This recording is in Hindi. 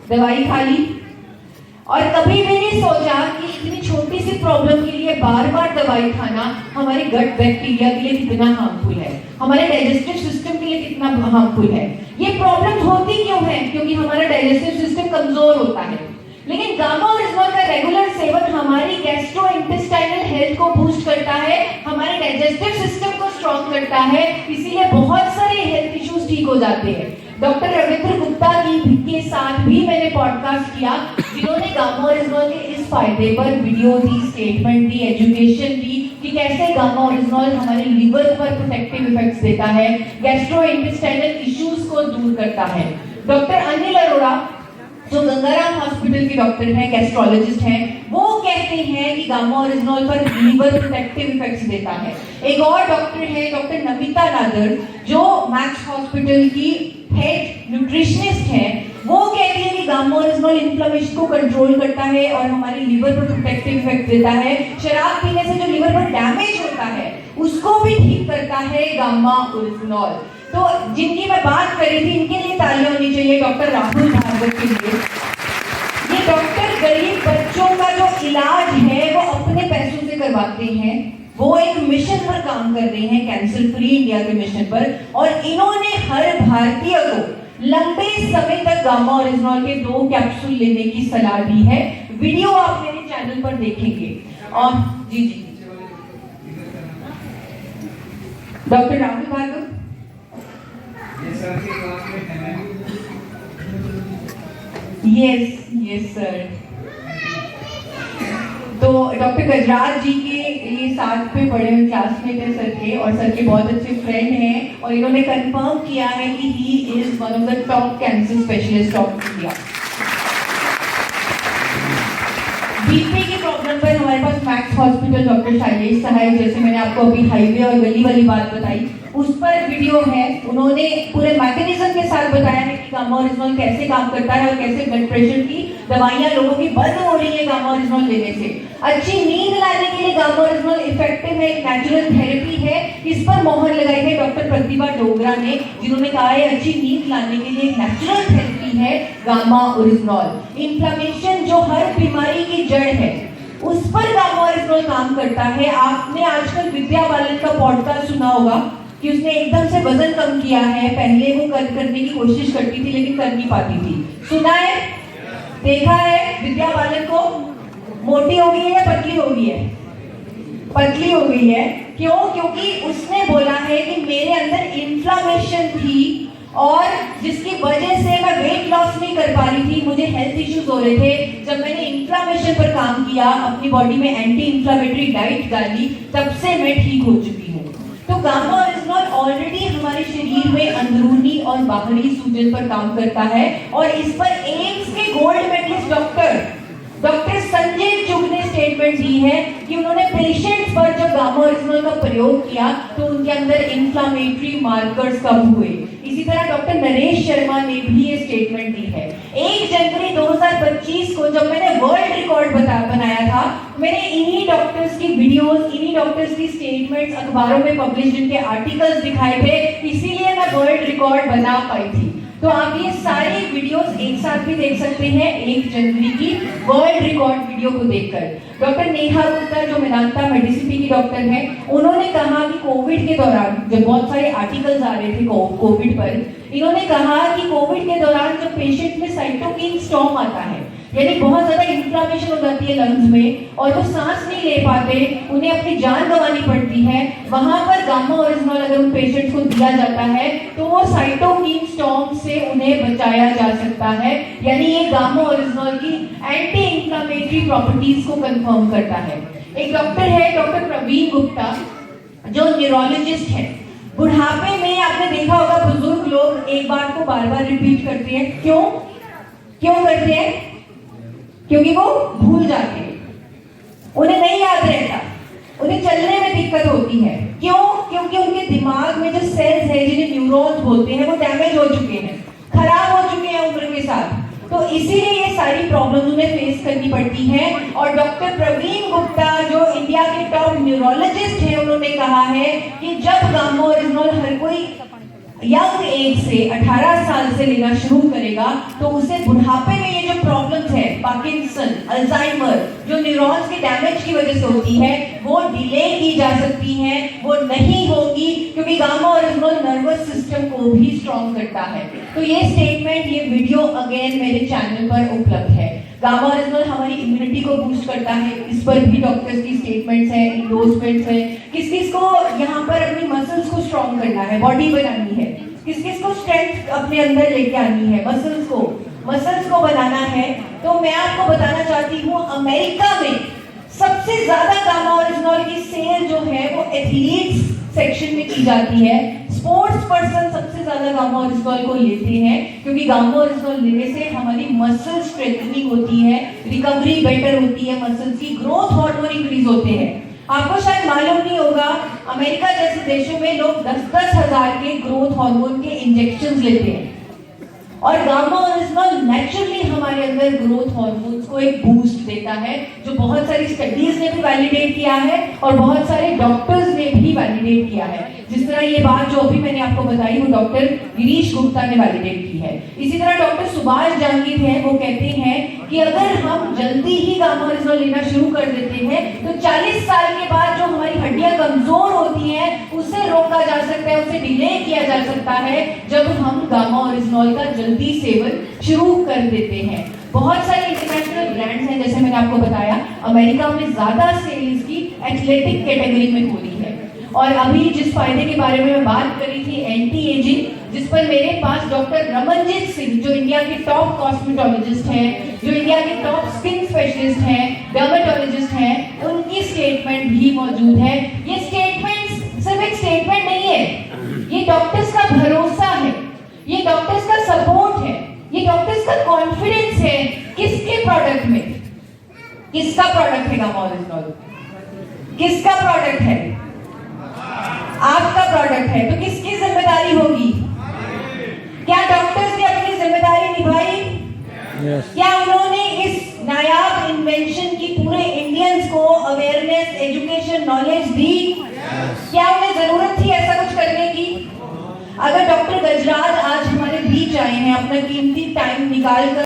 दवाई खा ली और कभी भी नहीं सोचा कि इतनी छोटी सी प्रॉब्लम के लिए बार बार दवाई खाना हमारे गट बैक्टीरिया के लिए कितना हार्मफुल है, हमारे डाइजेस्टिव सिस्टम के लिए कितना हार्मफुल है। ये प्रॉब्लम होती क्यों है? क्योंकि हमारा डाइजेस्टिव सिस्टम कमजोर होता है। लेकिन गामा ओरिजिनल का रेगुलर सेवन हमारी गैस्ट्रो इंटेस्टाइनल हेल्थ को बूस्ट करता है, हमारे डाइजेस्टिव सिस्टम को स्ट्रॉन्ग करता है, इसीलिए बहुत सारे हेल्थ इश्यूज ठीक हो जाते हैं। डॉक्टर रविंद्र गुप्ता के साथ भी मैंने पॉडकास्ट किया, जिन्होंने गामा ओरिजिनल के इस फायदे पर वीडियो दी, स्टेटमेंट दी, एजुकेशन दी कि कैसे गामा ओरिजिनल हमारे लिवर पर प्रोटेक्टिव इफेक्ट्स देता है, गैस्ट्रो इंटेस्टाइनल इश्यूज को दूर करता है। डॉक्टर अनिल अरोड़ा जो गंगाराम हॉस्पिटल के डॉक्टर हैं, गैस्ट्रोलॉजिस्ट हैं, वो कहते हैं कि गामा ओरिजिनल पर लिवर प्रोटेक्टिव इफेक्ट्स देता है। एक और डॉक्टर है डॉक्टर नमिता नादर जो मैक्स हॉस्पिटल की हेड न्यूट्रिशनिस्ट है, वो कहती है कि गामा ओरिजिनल इन्फ्लेमेशन को कंट्रोल करता है और हमारे लिवर पर प्रोटेक्टिव इफेक्ट देता है। शराब पीने से जो लिवर पर डैमेज होता है उसको भी ठीक करता है गामा ओरिजिनल। तो जिनकी मैं बात कर रही थी, इनके लिए तालियां होनी चाहिए डॉक्टर राहुल भार्गव के लिए। ये डॉक्टर गरीब बच्चों का जो इलाज है वो अपने पैसों से करवाते हैं। वो एक मिशन पर काम कर रहे हैं, कैंसर फ्री इंडिया के मिशन पर, और इन्होंने हर भारतीय को लंबे समय तक गामा ओरिजिनल के 2 कैप्सूल लेने की सलाह दी है। वीडियो आप मेरे चैनल पर देखेंगे। और जी doctor Rahul Bhargava. Yes sir. तो डॉक्टर गजराज जी के ये साथ पे पढ़े हुए क्लासमेट हैं सर के, और सर के बहुत अच्छे फ्रेंड हैं, और इन्होंने कंफर्म किया है कि he is one of the top cancer specialist of India. BP की प्रॉब्लम पर हमारे पास मैक्स हॉस्पिटल डॉक्टर शैलेश सहाय, जैसे मैंने आपको अभी हाईवे और गली वाली बात बताई, उस पर वीडियो है। उन्होंने पूरे मैकेनिज्म के साथ बताया है कि गामा ओरिजिनल कैसे काम करता है और कैसे ब्लड प्रेशर की दवाइयां लोगों की बंद हो रही है गामा ओरिजिनल लेने से। अच्छी नींद लाने के लिए गामा ओरिजिनल इफेक्टिव है, एक नेचुरल थेरेपी है। इस पर मोहर लगाई है डॉक्टर प्रतिभा डोगरा ने, जिन्होंने कहा है अच्छी नींद लाने के लिए एक नेचुरल थेरेपी है गामा ओरिजिनल। इन्फ्लेमेशन जो हर बीमारी की जड़ है उस पर गामा ओरिजिनल काम करता है। आपने आजकल विद्या बालन का पॉडकास्ट सुना होगा कि उसने एकदम से वजन कम किया है। पहले वो करने की कोशिश करती थी लेकिन कर नहीं पाती थी। सुना है, देखा है विद्या बालन को? मोटी हो गई है या पतली हो गई है? पतली हो गई है। क्यों? क्योंकि उसने बोला है कि मेरे अंदर इन्फ्लेमेशन थी और जिसकी वजह से मैं वेट लॉस नहीं कर पा रही थी, मुझे हेल्थ इश्यूज हो रहे थे। जब मैंने इन्फ्लेमेशन पर काम किया, अपनी बॉडी में एंटी इन्फ्लेमेटरी डाइट डाली, तब से मैं ठीक हो चुकी हूँ। तो गामा ओरिजिनल ऑलरेडी हमारे शरीर में अंदरूनी और बाहरी सूजन पर काम करता है, और इस पर एम्स के गोल्ड मेडलिस्ट डॉक्टर संजय चुग ने स्टेटमेंट दी है कि उन्होंने पेशेंट्स पर जब गामा ओरिजिनल का प्रयोग किया तो उनके अंदर इन्फ्लेमेटरी मार्कर्स कम हुए। इसी तरह डॉक्टर नरेश शर्मा ने भी ये स्टेटमेंट दी है। 1 जनवरी 2025 को जब मैंने वर्ल्ड रिकॉर्ड बनाया था, मैंने इन्हीं डॉक्टर्स की वीडियोस, इन्हीं डॉक्टर्स की स्टेटमेंट्स अखबारों में पब्लिश, इनके आर्टिकल्स दिखाए थे, इसीलिए मैं वर्ल्ड रिकॉर्ड बना पाई थी। तो आप ये सारी वीडियोस एक साथ भी देख सकते हैं 1 जनवरी की वर्ल्ड रिकॉर्ड वीडियो को देखकर। डॉक्टर नेहा गुप्ता जो मेदांता मेडिसिटी की डॉक्टर हैं, उन्होंने कहा कि कोविड के दौरान जब बहुत सारे आर्टिकल्स आ रहे थे कोविड पर, इन्होंने कहा कि कोविड के दौरान जब पेशेंट में साइटोकिन स्टॉर्म आता है, यानी बहुत ज्यादा इन्फ्लेमेशन हो जाती है लंग्स में और वो सांस नहीं ले पाते, उन्हें अपनी जान गंवानी पड़ती है, वहां पर गामा ओरिजिनल अगर उन पेशेंट्स को दिया जाता है तो वो साइटोकिन स्टॉर्म से उन्हें बचाया जा सकता है। यानी ये गामा ओरिजिनल की एंटी इन्फ्लेमेटरी प्रॉपर्टीज को कंफर्म करता है। एक डॉक्टर है डॉक्टर प्रवीण गुप्ता जो न्यूरोलॉजिस्ट है। बुढ़ापे में आपने देखा होगा बुजुर्ग लोग एक बात को बार बार रिपीट करते हैं। क्यों करते हैं? क्योंकि वो भूल जाते हैं, उन्हें नहीं याद रहता, उन्हें चलने में दिक्कत होती है। क्यों? क्योंकि उनके दिमाग में जो सेल्स है, जिन्हें न्यूरॉन्स बोलते हैं, वो डैमेज हो चुके हैं, खराब हो चुके हैं उम्र के साथ। तो इसीलिए ये सारी प्रॉब्लम्स उन्हें फेस करनी पड़ती हैं। और डॉक्टर प्रवीण गुप्ता जो इंडिया के टॉप न्यूरोलॉजिस्ट हैं, उन्होंने कहा है कि जब गामा ओरिजिनल यंग एज से 18 साल से लेना शुरू करेगा तो उसे बुढ़ापे में ये जो प्रॉब्लम्स है, पार्किंसन, अल्जाइमर, जो न्यूरॉन्स के डैमेज की वजह से होती है, वो डिले की जा सकती है, वो नहीं होगी, क्योंकि गामा ओरिजिनल नर्वस सिस्टम को भी स्ट्रॉन्ग करता है। तो ये स्टेटमेंट, ये वीडियो अगेन मेरे चैनल पर उपलब्ध है। गामा ओरिजिनल हमारी इम्यूनिटी को बूस्ट करता है, इस पर भी डॉक्टर्स की स्टेटमेंट्स हैं, इंडोर्समेंट्स हैं। किस किस को यहाँ पर अपनी मसल्स को स्ट्रॉन्ग करना है, बॉडी बनानी है, किस किस को स्ट्रेंथ अपने अंदर लेके आनी है, मसल्स को बनाना है। तो मैं आपको बताना चाहती हूँ, अमेरिका में सबसे ज्यादा गामा ओरिजिनल की सेल जो है वो एथलीट्स सेक्शन में की जाती है। स्पोर्ट्स पर्सन सबसे ज्यादा गामा ओरिजिनल को लेते हैं, क्योंकि गामा ओरिजिनल लेने से हमारी मसल स्ट्रेंथनिंग होती है, रिकवरी बेटर होती है, मसल्स की ग्रोथ हार्मोन इंक्रीज होते हैं। आपको शायद मालूम नहीं होगा, अमेरिका जैसे देशों में लोग 10-10 हजार के ग्रोथ हार्मोन के इंजेक्शंस लेते हैं, और गामा ओरिजिनल नेचुरली हमारे अंदर ग्रोथ हार्मोन्स को एक बूस्ट देता है, जो बहुत सारी स्टडीज ने भी वैलिडेट किया है और बहुत सारे डॉक्टर्स ने भी वैलिडेट किया है। जिस तरह ये बात जो अभी मैंने आपको बताई वो डॉक्टर गिरीश गुप्ता ने वैलिडेट की है। इसी तरह डॉक्टर सुभाष जहांगीर है, वो कहते हैं कि अगर हम जल्दी ही गामा ओरिजिनल लेना शुरू कर देते हैं तो 40 साल के बाद जो हमारी हड्डियां कमजोर होती हैं उसे रोका जा सकता है, उसे डिले किया जा सकता है, जब हम गामा ओरिजिनल का जल्दी सेवन शुरू कर देते हैं। बहुत सारे इंटरनेशनल ब्रांड्स हैं, जैसे मैंने आपको बताया, अमेरिका में ज्यादा सेल्स की एथलेटिक कैटेगरी में हो रही है। और अभी जिस फायदे के बारे में मैं बात करी थी, एंटी एजिंग, जिस पर मेरे पास डॉक्टर रमनजीत सिंह, जो इंडिया के टॉप कॉस्मेटोलॉजिस्ट हैं, जो इंडिया के टॉप स्किन स्पेशलिस्ट हैं, डर्मेटोलॉजिस्ट हैं, उनकी स्टेटमेंट भी मौजूद है। ये स्टेटमेंट सिर्फ एक स्टेटमेंट नहीं है, ये डॉक्टर्स का भरोसा है, ये डॉक्टर्स का सपोर्ट है, ये डॉक्टर्स का कॉन्फिडेंस है। किसके प्रोडक्ट में? किसका प्रोडक्ट है गामा ओरिजिनल? किसका प्रोडक्ट है? आपका प्रोडक्ट है। तो किसकी जिम्मेदारी होगी? क्या डॉक्टर्स ने अपनी जिम्मेदारी निभाई? क्या उन्होंने इस नायाब इन्वेंशन की पूरे इंडियंस को अवेयरनेस, एजुकेशन, नॉलेज दी? क्या उन्हें जरूरत थी ऐसा कुछ करने की? अगर डॉक्टर गजराज आज हमारे बीच आए हैं, अपना कीमती टाइम निकाल कर